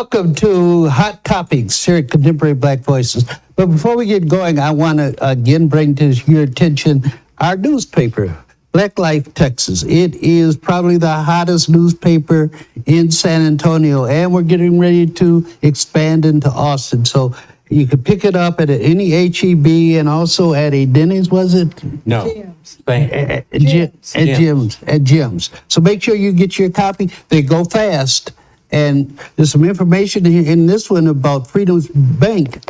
Welcome to Hot Topics here at Contemporary Black Voices. But before we get going, I want to again bring to your attention our newspaper, Black Life Texas. It is probably the hottest newspaper in San Antonio, and we're getting ready to expand into Austin. So you can pick it up at any HEB and also at a Denny's, was it? No. At gyms. So make sure you get your copy. They go fast. And there's some information in this one about Freedom's Bank.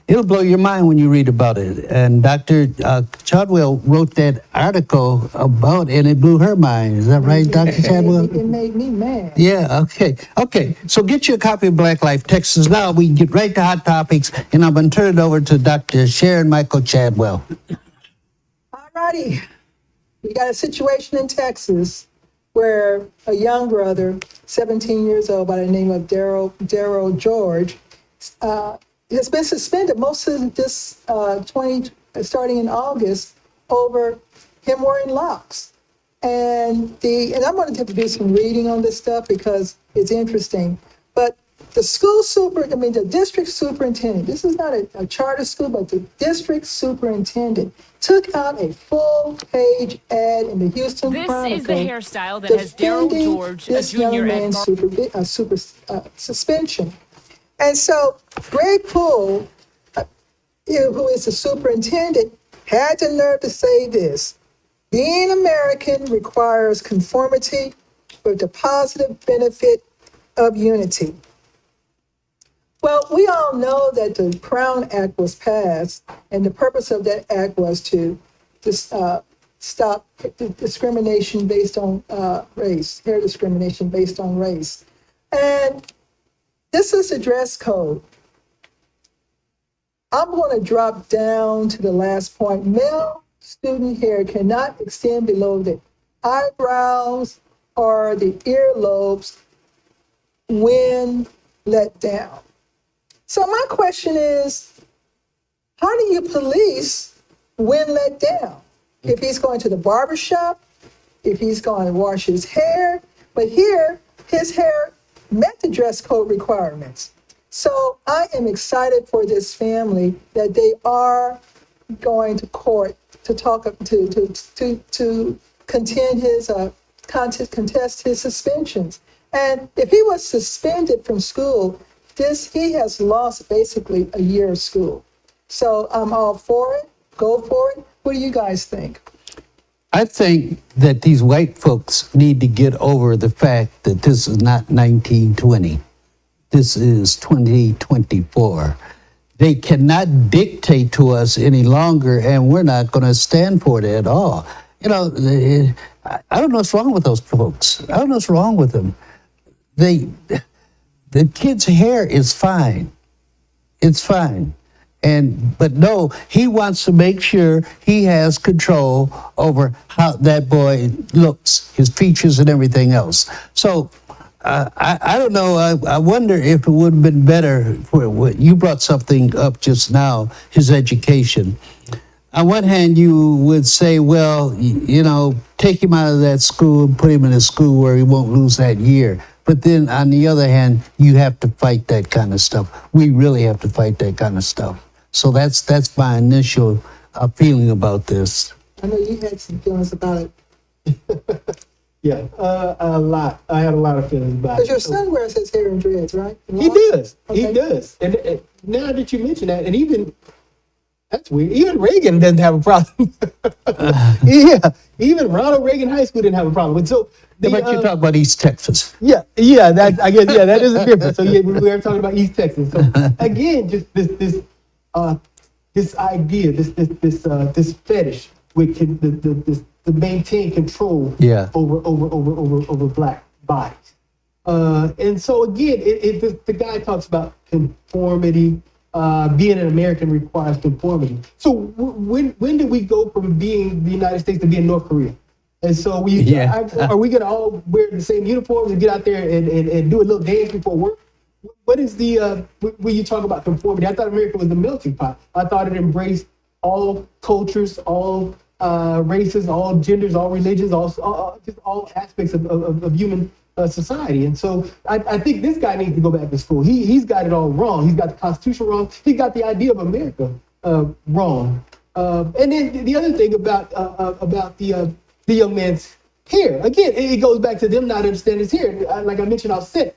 It'll blow your mind when you read about it. And Dr. Chadwell wrote that article about it, and it blew her mind. Is that right, Dr. Chadwell? It made me mad. Yeah, okay. Okay, so get your copy of Black Life Texas now. We can get right to Hot Topics, and I'm going to turn it over to Dr. Sharon Michael Chadwell. All righty. We got a situation in Texas where a young brother, 17 years old, by the name of Daryl George, has been suspended most of this starting in August over him wearing locks. And I'm going to have to do some reading on this stuff because it's interesting. But the district superintendent, this is not a charter school, but the district superintendent took out a full-page ad in the Houston Chronicle. This is the hairstyle that has Daryl George, a junior at suspension. And so Greg Poole, who is the superintendent, had the nerve to say this: being American requires conformity with the positive benefit of unity. Well, we all know that the Crown Act was passed, and the purpose of that act was to stop discrimination based on race, hair discrimination based on race. And this is the dress code. I'm going to drop down to the last point. Male student hair cannot extend below the eyebrows or the earlobes when let down. So my question is, how do you police when let down? If he's going to the barber shop, if he's going to wash his hair, but here, his hair met the dress code requirements. So I am excited for this family that they are going to court to talk to contest his suspensions. And if he was suspended from school, he has lost basically a year of school. So I'm all for it. Go for it. What do you guys think? I think that these white folks need to get over the fact that this is not 1920. This is 2024. They cannot dictate to us any longer, and we're not going to stand for it at all. You know, I don't know what's wrong with those folks. I don't know what's wrong with them. The kid's hair is fine. It's fine. But no, he wants to make sure he has control over how that boy looks, his features and everything else. So I don't know. I wonder if it would have been better for you brought something up just now, his education. On one hand, you would say, well, take him out of that school and put him in a school where he won't lose that year. But then on the other hand, you have to fight that kind of stuff. We really have to fight that kind of stuff. So that's my initial feeling about this. I know you had some feelings about it. Yeah, a lot. I had a lot of feelings about it. Because your son wears his hair in dreads, right? He does. Okay. He does. And now that you mention that, and even, that's weird, even Reagan doesn't have a problem. Yeah, even Ronald Reagan High School didn't have a problem. And so, But you talk about East Texas. that is a difference. So yeah, we are talking about East Texas. So again, just this idea, this fetish with to maintain control over black bodies. And so again, the guy talks about conformity. Being an American requires conformity. So when did we go from being the United States to being North Korea? And so are we going to all wear the same uniforms and get out there and do a little dance before work? What is when you talk about conformity? I thought America was a melting pot. I thought it embraced all cultures, all races, all genders, all religions, all aspects of human society. And so I think this guy needs to go back to school. He's got it all wrong. He's got the Constitution wrong. He got the idea of America wrong. And then the other thing about the young man's hair, again, it goes back to them not understanding his hair. Like I mentioned offset,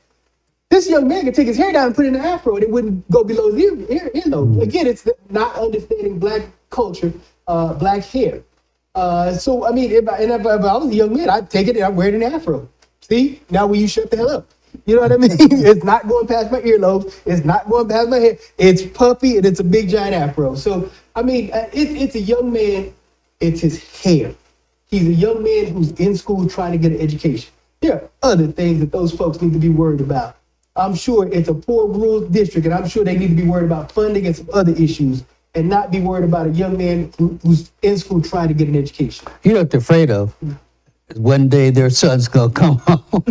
this young man could take his hair down and put it in an afro and it wouldn't go below his earlobe. Again, it's not understanding black culture, black hair. So, I mean, if I was a young man, I'd take it and I'd wear it in an afro. See, now will you shut the hell up? You know what I mean? It's not going past my earlobes. It's not going past my hair. It's puffy and it's a big giant afro. So, I mean, it's a young man. It's his hair. He's a young man who's in school trying to get an education. There are other things that those folks need to be worried about. I'm sure it's a poor rural district, and I'm sure they need to be worried about funding and some other issues, and not be worried about a young man who's in school trying to get an education. You know what they're afraid of? One day their son's gonna come home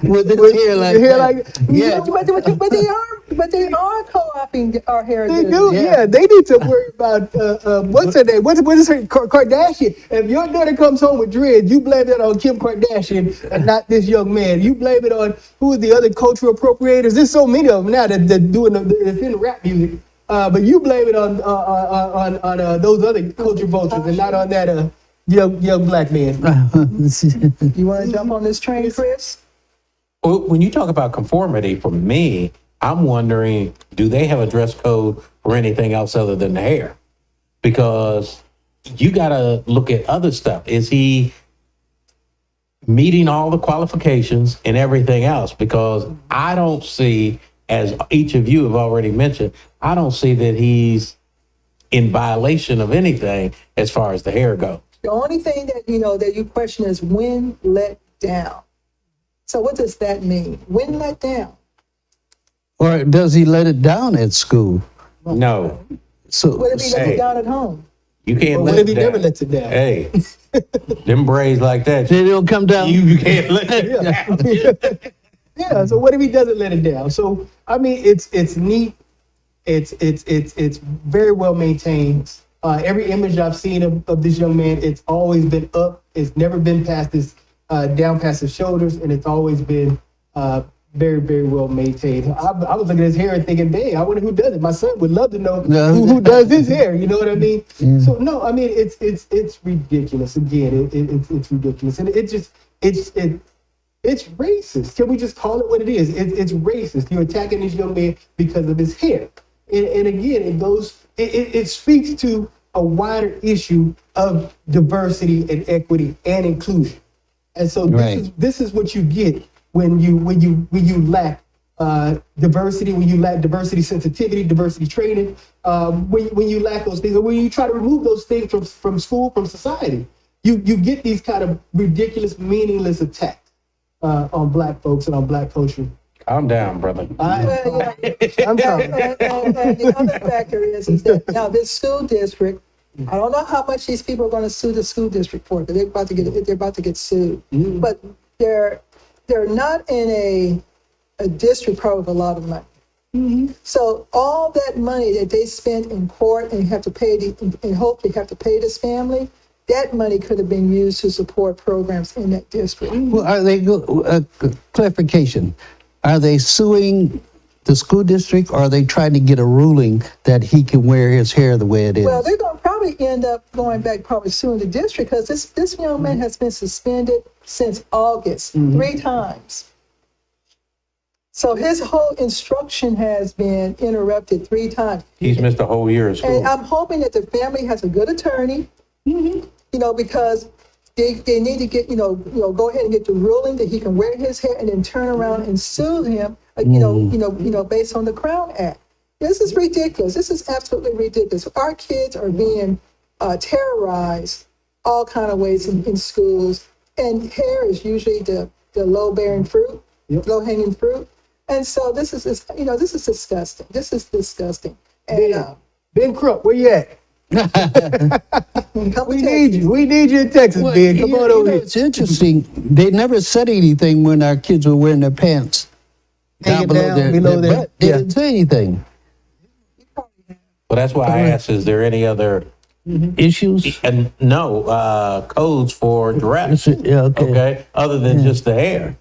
with his hair like that. Yeah, but they are co-opting our heritage. They do, yeah. They need to worry about what's her name? What is her Kardashian? If your daughter comes home with dreads, you blame it on Kim Kardashian and not this young man. You blame it on who is the other cultural appropriators. There's so many of them now that doing it's in rap music. But you blame it on those other culture vultures and not on that young black man. You want to jump on this train, Chris? Well, when you talk about conformity, for me, I'm wondering, do they have a dress code for anything else other than the hair? Because you got to look at other stuff. Is he meeting all the qualifications and everything else? Because I don't see, as each of you have already mentioned, I don't see that he's in violation of anything as far as the hair goes. The only thing that that you question is when let down. So what does that mean? When let down? Or does he let it down at school? No, So What if he let it down at home? you can't Or let what if he it down. never lets it down? Hey, them braids like that, they don't come down. you can't let it down. Yeah. So what if he doesn't let it down? So I mean, it's neat. It's very well maintained. Every image I've seen of this young man, it's always been up. It's never been past his down past his shoulders, and it's always been very, very well maintained. I was looking at his hair and thinking, dang, I wonder who does it. My son would love to know who does his hair. You know what I mean? Yeah. So no, I mean it's ridiculous. Again, it's ridiculous, and it's racist. Can we just call it what it is? It's racist. You're attacking this young man because of his hair. And again, it speaks to a wider issue of diversity and equity and inclusion. And so this is what you get when you lack diversity, when you lack diversity sensitivity, diversity training, when you lack those things, or when you try to remove those things from school, from society, you get these kind of ridiculous, meaningless attacks on black folks and on black culture. Calm down, brother. I'm sorry. And the other factor is that now this school district, I don't know how much these people are going to sue the school district for, because they're about to get sued. Mm-hmm. But they're not in a district probably with a lot of money. Mm-hmm. So all that money that they spent in court and have to pay and hopefully have to pay this family, that money could have been used to support programs in that district. Well, are they clarification? Are they suing the school district, or are they trying to get a ruling that he can wear his hair the way it is? Well, they're going to probably end up going back, probably suing the district, because this young man has been suspended since August 3 times. So his whole instruction has been interrupted 3 times. He's missed a whole year of school. And I'm hoping that the family has a good attorney, because they need to get, go ahead and get the ruling that he can wear his hair and then turn around and sue him, based on the Crown Act. This is ridiculous. This is absolutely ridiculous. Our kids are being terrorized all kind of ways in schools, and hair is usually the low-bearing fruit, low-hanging fruit. And so this is disgusting. This is disgusting. And Ben Crump, where you at? come We to need you. We need you in Texas, Well, Ben. Come on over here. It's interesting. They never said anything when our kids were wearing their pants Hanging down their below their- butt. They yeah. didn't say anything. Well, that's why I asked, is there any other issues? And no, codes for dress. Yeah, okay. Other than just the hair.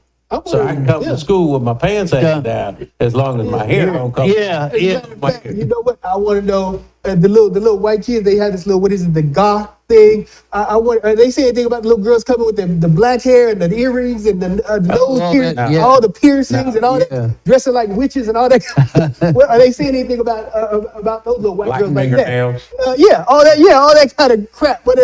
So I can come to school with my pants hanging down as long as my hair don't come. Yeah, As a yeah. matter of fact, you know what? I want to know the little white kids. They have this little, what is it, the goth thing? I want. They say anything about the little girls coming with the black hair and the earrings and the nose all piercings, that, yeah. all the piercings and all Yeah. that, dressing like witches and all that. What, are they saying anything about those little white Black girls like that? fingernails. Yeah, all that kind of crap. But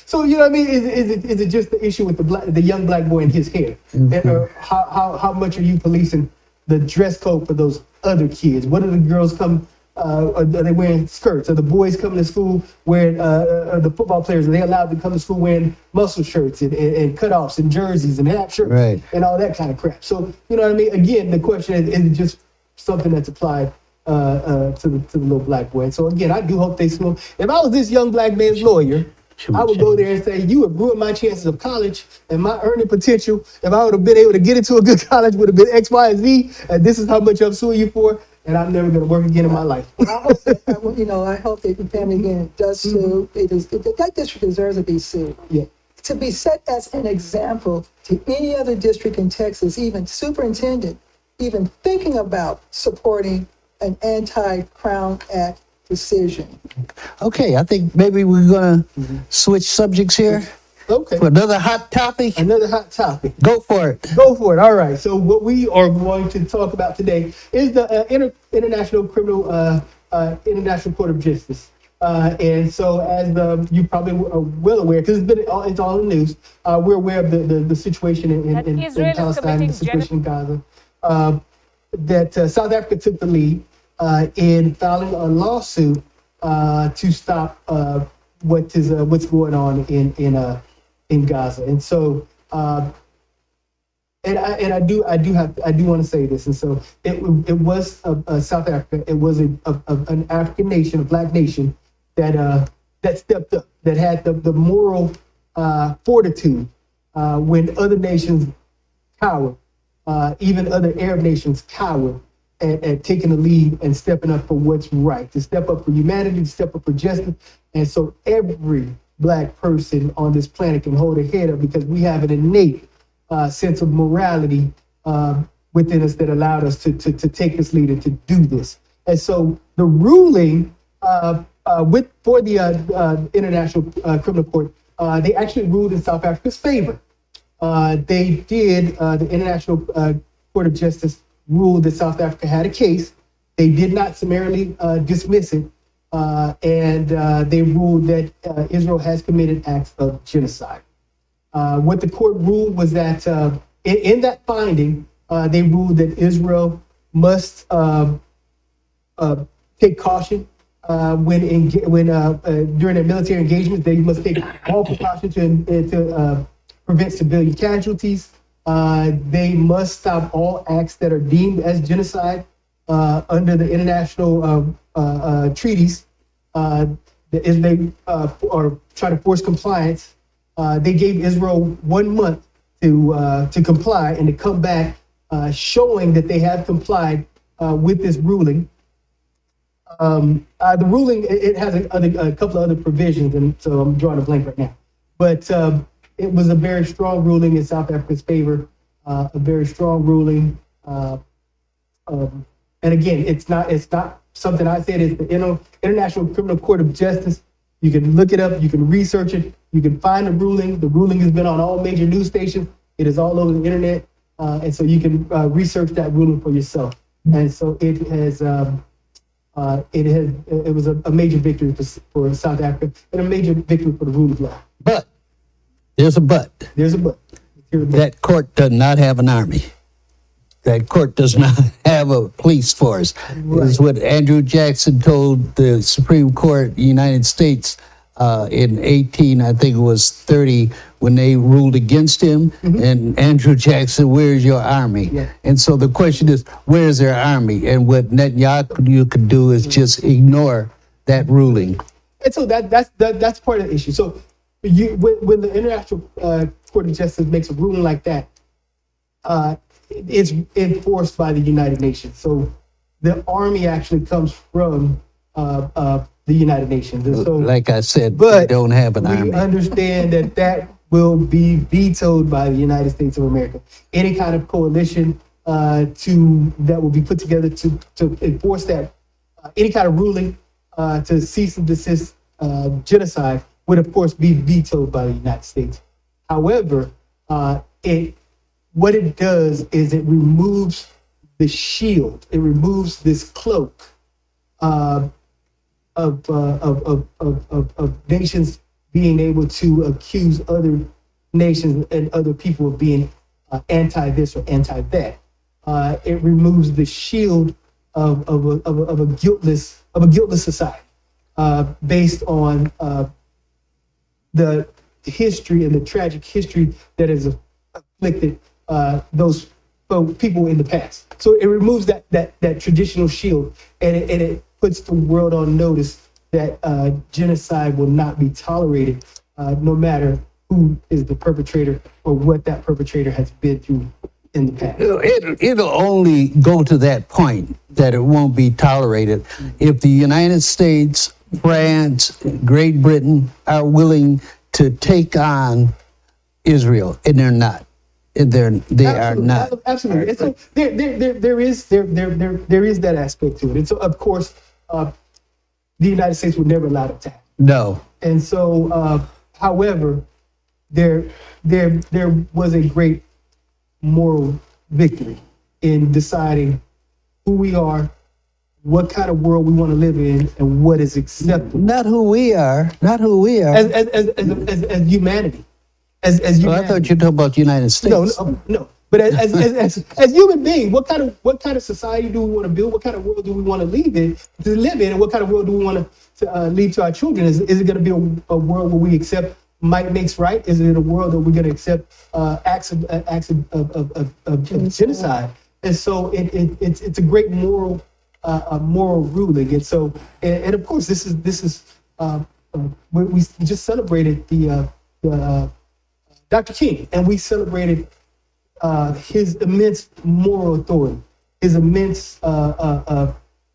so you know what I mean? Is it just the issue with the young black boy and his hair? And how much are you policing the dress code for those other kids? What are the girls come? Are they wearing skirts? Are the boys coming to school wearing? The football players, are they allowed to come to school wearing muscle shirts and cutoffs and jerseys and half shirts Right. and all that kind of crap? So you know what I mean? Again, the question is it just something that's applied to the little black boy? So again, I do hope they sue him. If I was this young black man's lawyer, I would go there and say, you have ruined my chances of college and my earning potential. If I would have been able to get into a good college, would have been X, Y, and Z, and this is how much I'm suing you for, and I'm never going to work again in my life. I hope I hope that the family again does sue. That district deserves to be sued. Yeah. To be set as an example to any other district in Texas, even superintendent, even thinking about supporting an anti-Crown Act decision. Okay, I think maybe we're gonna switch subjects here Okay. for another hot topic. Another hot topic. Go for it. Go for it. All right. So what we are going to talk about today is the International Court of Justice. And so, as you probably are well aware, because it's all in the news, we're aware of the situation in Israel is Palestine, the committing situation in Gaza. That South Africa took the lead in filing a lawsuit to stop what's going on in Gaza. And so, and I do want to say this. And so it was South Africa. It was an African nation, a black nation that stepped up, that had the moral fortitude when other nations cowered, even other Arab nations cowered at taking the lead and stepping up for what's right, to step up for humanity, to step up for justice. And so every black person on this planet can hold their head up because we have an innate sense of morality within us that allowed us to take this lead and to do this. And so the ruling for the International Criminal Court, they actually ruled in South Africa's favor. They did, the International Court of Justice ruled that South Africa had a case. They did not summarily dismiss it. And they ruled that Israel has committed acts of genocide. What the court ruled was that in that finding, they ruled that Israel must take caution when during their military engagements. They must take all precautions to prevent civilian casualties. They must stop all acts that are deemed as genocide under the international treaties. As they are trying to force compliance, they gave Israel 1 month to comply and to come back, showing that they have complied with this ruling. The ruling, it has a couple of other provisions, and so I'm drawing a blank right now. But it was a very strong ruling in South Africa's favor, a very strong ruling. And again, it's not something I said. It's the International Criminal Court of Justice. You can look it up. You can research it. You can find the ruling. The ruling has been on all major news stations. It is all over the internet. And so you can research that ruling for yourself. And so it was a major victory for South Africa and a major victory for the rule of law. But there's a but. There's a but. That court does not have an army. That court does not have a police force. This is what Andrew Jackson told the Supreme Court of the United States in 1830 when they ruled against him. And Andrew Jackson, where's your army? Yeah. And so the question is, where's their army? And what Netanyahu could do is just ignore that ruling. And so that's part of the issue. So when the International Court of Justice makes a ruling like that, it's enforced by the United Nations. So the army actually comes from the United Nations. And so, Like I said, but we don't have an we army. understand that will be vetoed by the United States of America. Any kind of coalition that will be put together to enforce that, any kind of ruling to cease and desist genocide would of course be vetoed by the United States. However, what it does is it removes the shield. It removes this cloak of nations being able to accuse other nations and other people of being anti this or anti that. It removes the shield of a guiltless society based on the history and the tragic history that has afflicted those people in the past. So it removes that traditional shield, and it puts the world on notice that genocide will not be tolerated, no matter who is the perpetrator or what that perpetrator has been through in the past. It'll only go to that point that it won't be tolerated if the United States, France, Great Britain are willing to take on Israel, and they're not. They are not. Absolutely. And so there is that aspect to it. And so of course, the United States would never allow it to happen. No. And so, however, there was a great moral victory in deciding who we are, what kind of world we want to live in, and what is acceptable. Not who we are. Not who we are. As humanity. As humanity. I thought you were talking about the United States. No. But as human beings, what kind of society do we want to build? What kind of world do we want to live in? And what kind of world do we want to leave to our children? Is it going to be a world where we accept might makes right? Is it a world that we're going to accept acts of genocide? And so it's a great moral ruling. And so and of course this is we just celebrated the Dr. King, and we celebrated his immense moral authority, his immense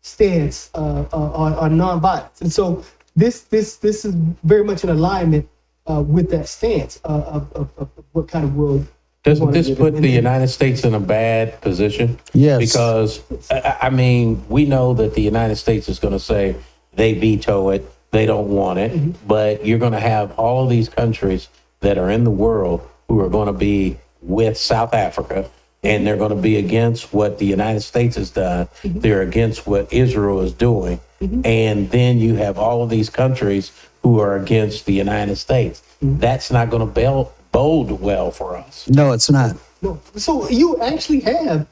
stance on nonviolence. And so this is very much in alignment with that stance of what kind of world. Doesn't this put the United States in a bad position? Yes. Because, I mean, we know that the United States is going to say they veto it, they don't want it, but you're going to have all of these countries that are in the world who are going to be with South Africa, and they're going to be against what the United States has done. They're against what Israel is doing. And then you have all of these countries who are against the United States. That's not going to bode well for us. No, it's not. No. So you actually have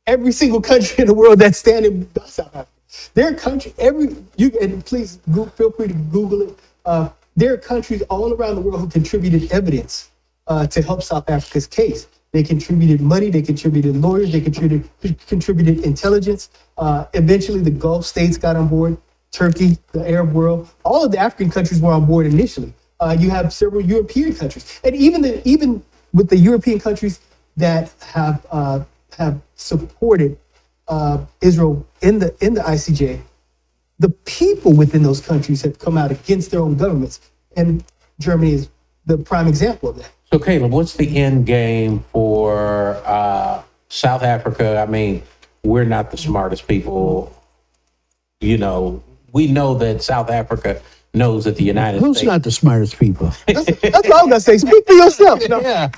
every single country in the world that's standing by South Africa. There are countries, and please feel free to Google it. There are countries all around the world who contributed evidence to help South Africa's case. They contributed money, they contributed lawyers, they contributed intelligence. Eventually, the Gulf states got on board, Turkey, the Arab world. All of the African countries were on board initially. You have several European countries. And even with the European countries that have supported Israel in the ICJ, the people within those countries have come out against their own governments. And Germany is the prime example of that. So, Caleb, what's the end game for South Africa? I mean, we're not the smartest people. You know, we know that South Africa knows that the United Who's States... not the smartest people? That's what I was going to say. Speak for yourself. No, Yeah.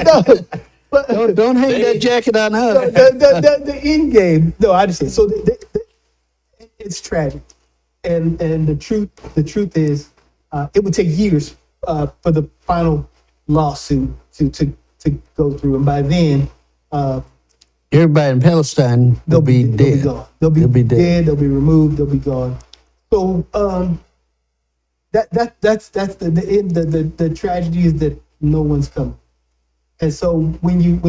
no. But Don't hang that jacket on us. the end game. No, I understand. So it's tragic, and the truth is, it would take years for the final lawsuit to go through, and by then, Everybody in Palestine will be dead. They'll be gone. They'll be dead. They'll be removed. They'll be gone. So that's the end. The tragedy is that no one's coming. And so when you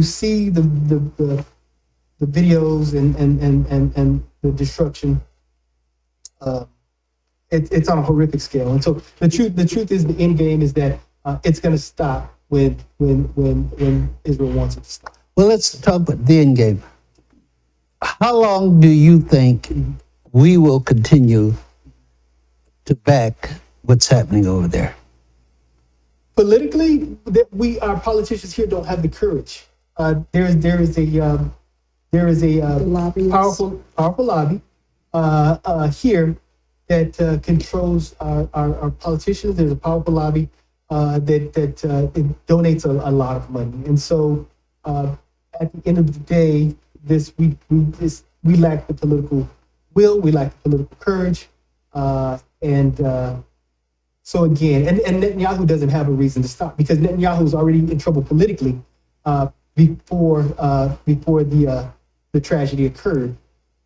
see the videos and the destruction, it's on a horrific scale. And so the truth is, the end game is that it's going to stop when Israel wants it to stop. Well, let's talk about the end game. how long do you think we will continue to back what's happening over there? Politically, that our politicians here don't have the courage. There is a lobbyists. powerful lobby here that controls our politicians. There's a powerful lobby that it donates a lot of money, and so at the end of the day, we lack the political will, we lack the political courage, and so again, and Netanyahu doesn't have a reason to stop because Netanyahu was already in trouble politically before the tragedy occurred.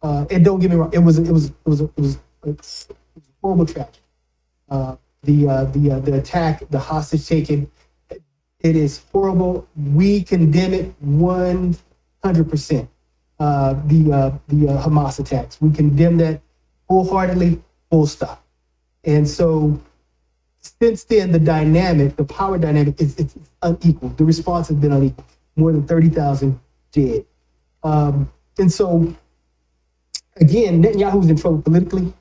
And don't get me wrong, it was a horrible tragedy. The attack, the hostage taking, it is horrible. We condemn it 100%. The Hamas attacks, we condemn that wholeheartedly, full stop. And so since then, the power dynamic is unequal. The response has been unequal. More than 30,000 dead. And so, again, Netanyahu's in trouble politically.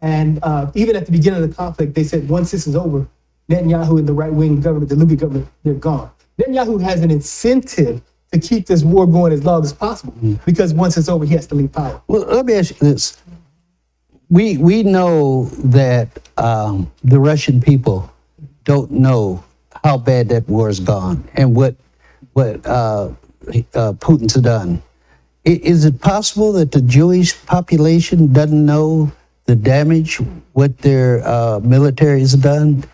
And even at the beginning of the conflict, they said once this is over, Netanyahu and the right-wing government, the Likud government, they're gone. Netanyahu has an incentive to keep this war going as long as possible because once it's over, he has to leave power. Well, let me ask you this. We know that the Russian people don't know how bad that war's gone and what Putin's done. Is it possible that the Jewish population doesn't know the damage what their military has done?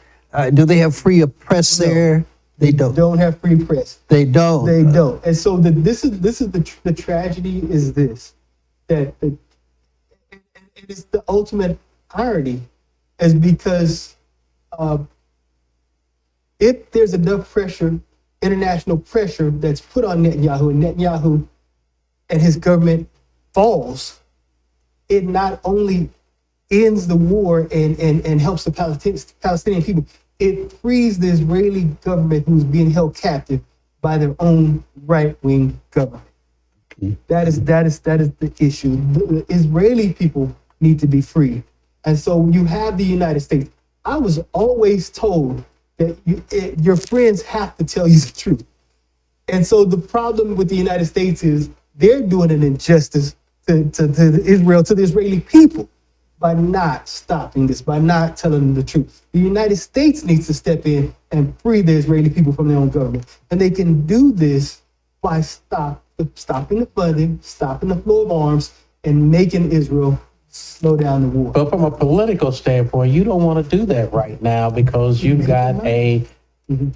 Do they have free press there? They don't. Don't have free press. They don't. They don't. And so this is the tragedy is this, that it is the ultimate irony is because if there's enough pressure, international pressure that's put on Netanyahu and Netanyahu and his government falls, it not only ends the war and helps the Palestinian people, it frees the Israeli government who's being held captive by their own right-wing government. That is the issue. The Israeli people need to be free. And so you have the United States. I was always told that your friends have to tell you the truth. And so the problem with the United States is they're doing an injustice to Israel, to the Israeli people, by not stopping this, by not telling them the truth. The United States needs to step in and free the Israeli people from their own government. And they can do this by stopping the funding, stopping the flow of arms, and making Israel slow down the war. But from a political standpoint, you don't want to do that right now because you've got a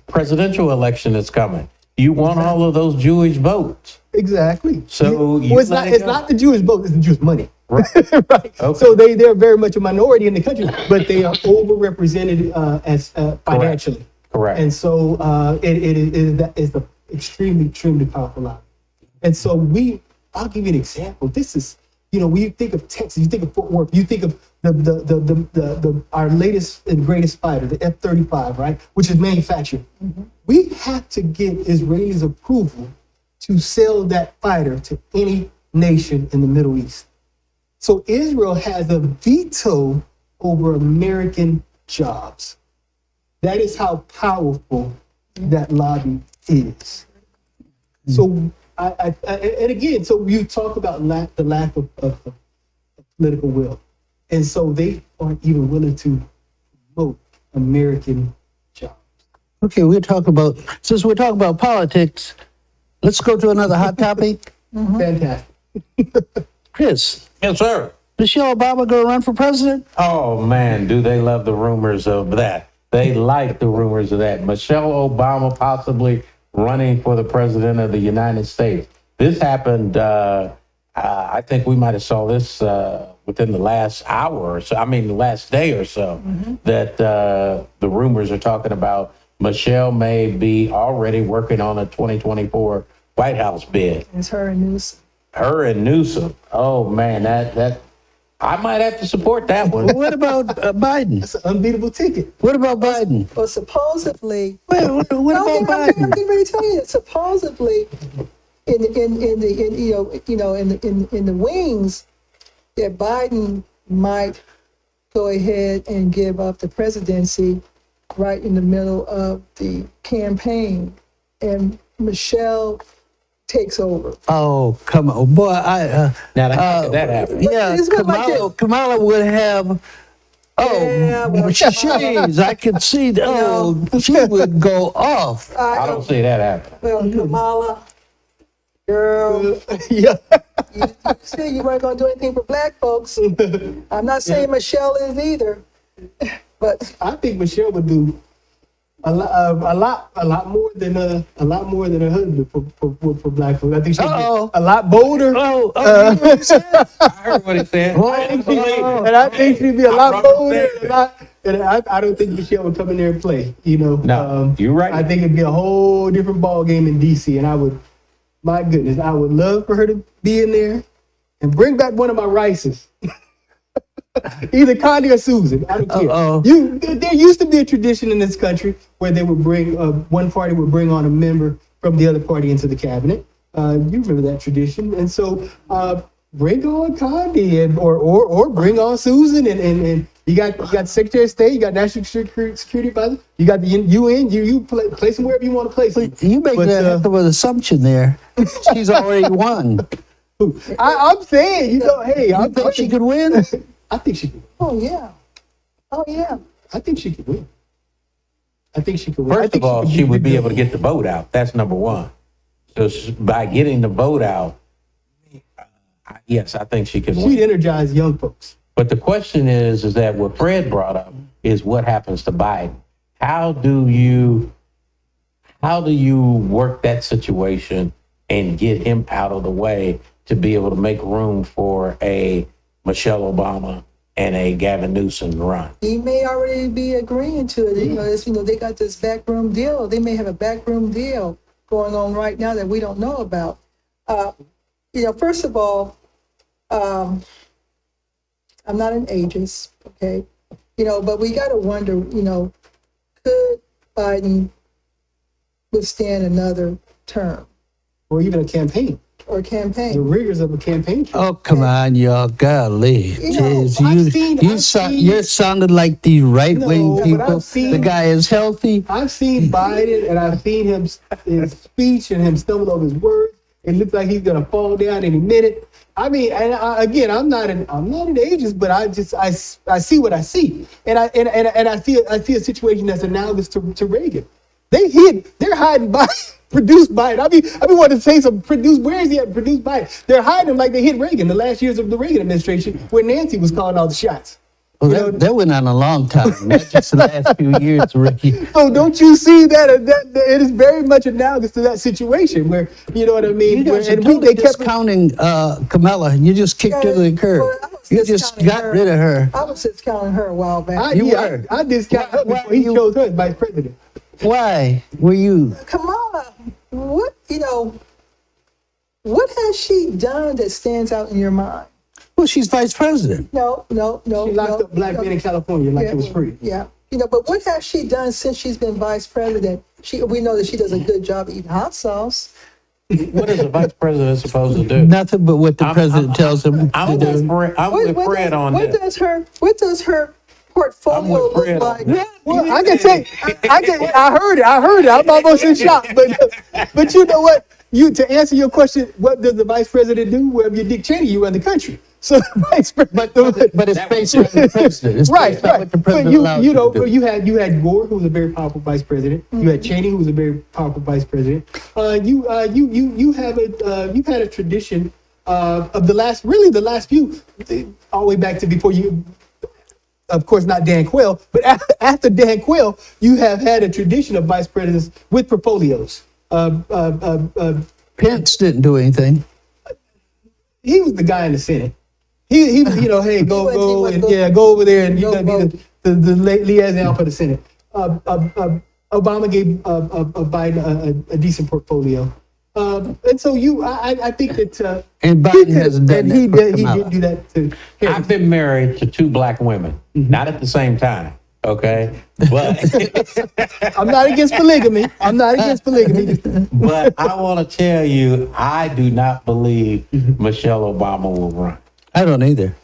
presidential election that's coming. You want all of those Jewish votes. Exactly. So it's not the Jewish vote, it's the Jewish money. Right. Right. Okay. So they're very much a minority in the country, but they are overrepresented as financially. Correct. And so it is the extremely powerful lobby. And so I'll give you an example. This is, when you think of Texas, you think of Fort Worth, you think of our latest and greatest fighter, the F-35, right, which is manufactured. Mm-hmm. We have to get Israelis approval to sell that fighter to any nation in the Middle East. So Israel has a veto over American jobs. That is how powerful that lobby is. So and again, so you talk about the lack of political will. And so they aren't even willing to promote American jobs. Okay, since we're talking about politics, let's go to another hot topic. Fantastic. Chris. Yes, sir. Michelle Obama going to run for president? Oh, man, do they love the rumors of that. They like the rumors of that. Michelle Obama possibly running for the president of the United States. This happened, I think we might have saw this within the last hour or so, the last day or so, that the rumors are talking about Michelle may be already working on a 2024 White House bid. It's her and Newsom. Her and Newsom. Oh, man, that I might have to support that one. What about Biden? That's an unbeatable ticket. What about Biden? Well, supposedly. What about Biden? I'm getting ready to tell you. Supposedly, in the wings that Biden might go ahead and give up the presidency right in the middle of the campaign, and Michelle takes over. Oh, come on, boy! Now, how could that happen? Yeah, It's not like Kamala would have. Oh, Yeah, well, jeez, I could see. Oh, she would go off. I don't see that happening. Well, Kamala, girl, Yeah. you said you weren't going to do anything for black folks. I'm not saying Michelle is either, but I think Michelle would do a lot more than her husband for black folks. I think she'd Uh-oh. be a lot bolder. Oh, I heard what he said. I didn't believe it. And I think she'd be a lot Robert bolder. Stack. And I don't think Michelle would come in there and play. You know, No, you're right. I think it'd be a whole different ball game in DC. And I would, my goodness, I would love for her to be in there and bring back one of my Rices. Either Condi or Susan. I don't care. Uh-oh. There used to be a tradition in this country where they would bring one party would bring on a member from the other party into the cabinet. You remember that tradition, and so bring on Condi or bring on Susan, and you got Secretary of State, you got National Security Advisor, you got the UN. You place them wherever you want to place them. you make that heck of an assumption there. She's already won. I'm saying, you know, hey, I You think she could win? I think she could. oh yeah. I think she could win. I think she could win. First of all, she would be able to get the vote out. That's number one. So by getting the vote out, yes, I think she can She'd win. energize young folks. But the question is that what Fred brought up is what happens to Biden. How do you work that situation and get him out of the way to be able to make room for a Michelle Obama and a Gavin Newsom run? He may already be agreeing to it. They got this backroom deal. They may have a backroom deal going on right now that we don't know about. First of all, I'm not an ageist, okay? But we got to wonder, could Biden withstand another term Or even a campaign. or The campaign? rigors of a campaign. Oh, come on, y'all. Golly. Jeez, you're sounding like these right-wing No, but people. I've seen- The guy is healthy. I've seen Biden and I've seen his speech and him stumble over his words. It looks like he's gonna fall down any minute. I mean, and again, I'm not an ageist, but I see what I see, and I see a situation that's analogous to Reagan. They're hiding Biden, produced Biden. I mean, wanting to say some produced. Where is he at? Produced Biden. They're hiding him like they hit Reagan the last years of the Reagan administration, where Nancy was calling all the shots. Well, that went on a long time, not just the last few years, Ricky. So don't you see that it is very much analogous to that situation where, you know what I mean? You guys are And totally discounting Kamala. You just kicked her to the curb. Well, I was You just discounting got her. rid of her. I was discounting her a while back. I discount her before he chose her as vice president. Why were you? Kamala, what has she done that stands out in your mind? Well, she's vice president. No. She locked up black men in California like it was free. Yeah. But what has she done since she's been vice president? We know that she does a good job eating hot sauce. What is a vice president supposed to do? Nothing but what the president tells him I'm to with do. Fred on what this. What does her portfolio I'm with look Fred on like? that. Well, I can say, I heard it. I'm almost in shock. But you know what? To answer your question, what does the vice president do? Well, if you're Dick Cheney, you run the country. So the vice president, But it's based on the president. It's right, based on right. what the But president allows you know, to do. you had Gore, who was a very powerful vice president. You had Cheney, who was a very powerful vice president. You had a tradition of the last few, all the way back to before you. Of course, not Dan Quayle, but after Dan Quayle, you have had a tradition of vice presidents with portfolios. Pence didn't do anything. He was the guy in the Senate. He was, hey, go over there and you're gonna be the liaison for the Senate. Obama gave Biden a decent portfolio, and so I think that And Biden hasn't done he that for did Kamala. do that to Harris. I've been married to two black women, not at the same time, Okay, but I'm not against polygamy. I'm not against polygamy. but I want to tell you, I do not believe Michelle Obama will run. I don't either.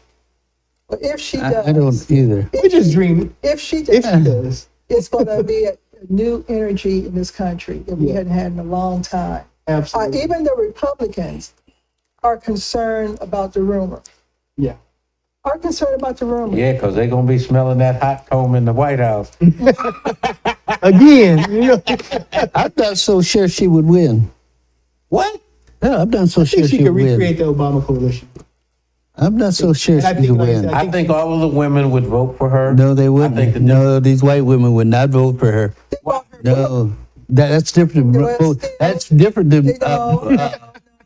But if she does, I don't either. We're just dreaming. if she If does, she does, it's going to be a new energy in this country that we hadn't had in a long time. absolutely. Even the Republicans are concerned about the rumor. Yeah. Are concerned about the rumor. Yeah, because they're gonna be smelling that hot comb in the White House. Again, you know, I'm not so sure she would win. What? Yeah, I'm not so I sure think she she could would win. recreate the Obama coalition. I'm not so sure And I she think, could like I win. said, I think all of the women would vote for her. No, they I wouldn't. think the No, these white women would not vote for her. They bought her book. No, that's different. Well, That's different than They don't.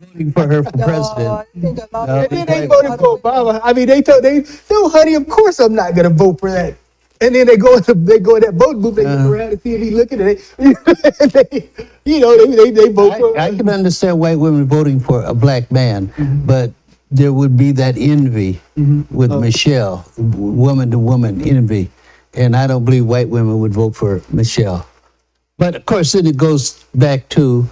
voting for her for No, president. I think a lot No. of And then people they voted for Obama. I mean, they told no, honey, of course I'm not gonna vote for that. And then they go in that vote booth, they look around and see if he's looking at it. they, they vote for. I can understand white women voting for a black man, Mm-hmm. but there would be that envy with Michelle, woman to woman envy. And I don't believe white women would vote for Michelle. But of course, then it goes back to,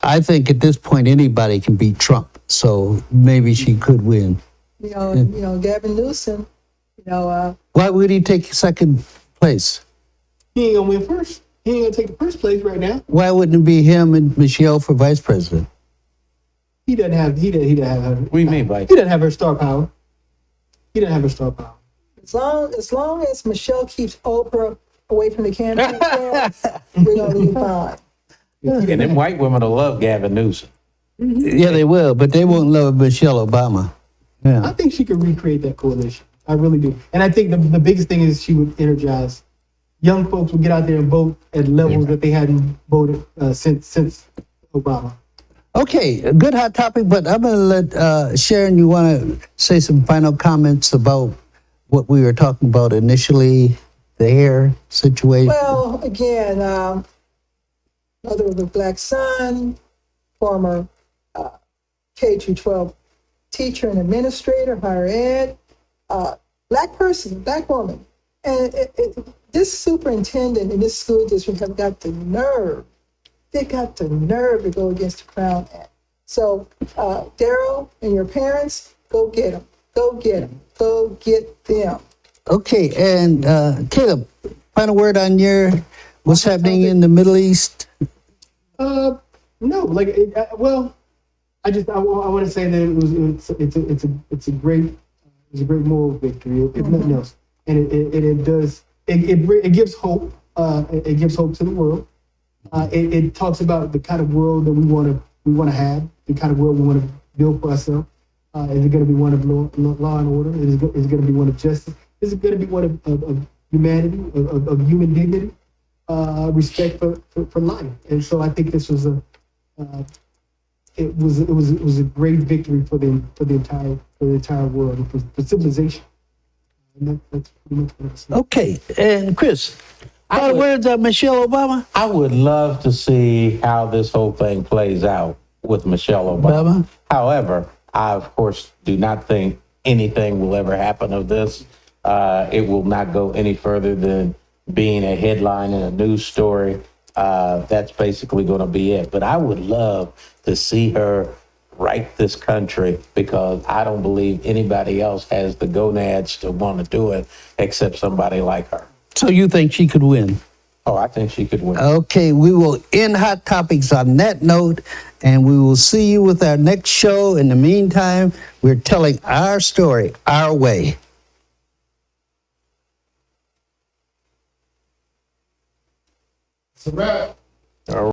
I think at this point, anybody can beat Trump. So maybe she could win. Gavin Newsom, Why would he take second place? He ain't gonna win first. He ain't gonna take the first place right now. Why wouldn't it be him and Michelle for vice president? He doesn't have. He doesn't have her. What do you mean by He doesn't have her star power. He doesn't have her star power. as long as Michelle keeps Oprah away from the campaign, we're gonna be fine. And them white women will love Gavin Newsom. Yeah, they will, but they won't love Michelle Obama. I Yeah. think she could recreate that coalition. I really do. And I think the biggest thing is she would energize young folks would get out there and vote at levels that they hadn't voted since Obama. Okay, a good hot topic, but I'm going to let Sharon, you want to say some final comments about what we were talking about initially, the hair situation? Well, again, mother of a black son, former K-12 teacher and administrator, higher ed, black person, black woman. And this superintendent in this school district have got the nerve. They got the nerve to go against the Crown Act. So, Daryl and your parents, go get them. Go get them. Go get them. Okay, and Caleb, final word on what's happening in the Middle East? No, like well, I want to say that it's a great moral victory, if nothing else, and it gives hope. It gives hope to the world. It talks about the kind of world that we want to have, the kind of world we want to build for ourselves. Is it going to be one of law and order? Is it going to be one of justice? Is it going to be one of humanity, of human dignity, respect for life? And so I think this was it was a great victory for the entire world, for civilization. And that's pretty much what I said. Okay, and Chris, final words on Michelle Obama? I would love to see how this whole thing plays out with Michelle Obama. However, I, of course, do not think anything will ever happen of this. It will not go any further than being a headline in a news story. That's basically going to be it. But I would love to see her right this country, because I don't believe anybody else has the gonads to want to do it except somebody like her. So you think she could win? Oh, I think she could win. Okay, we will end Hot Topics on that note, and we will see you with our next show. In the meantime, we're telling our story our way. It's a wrap.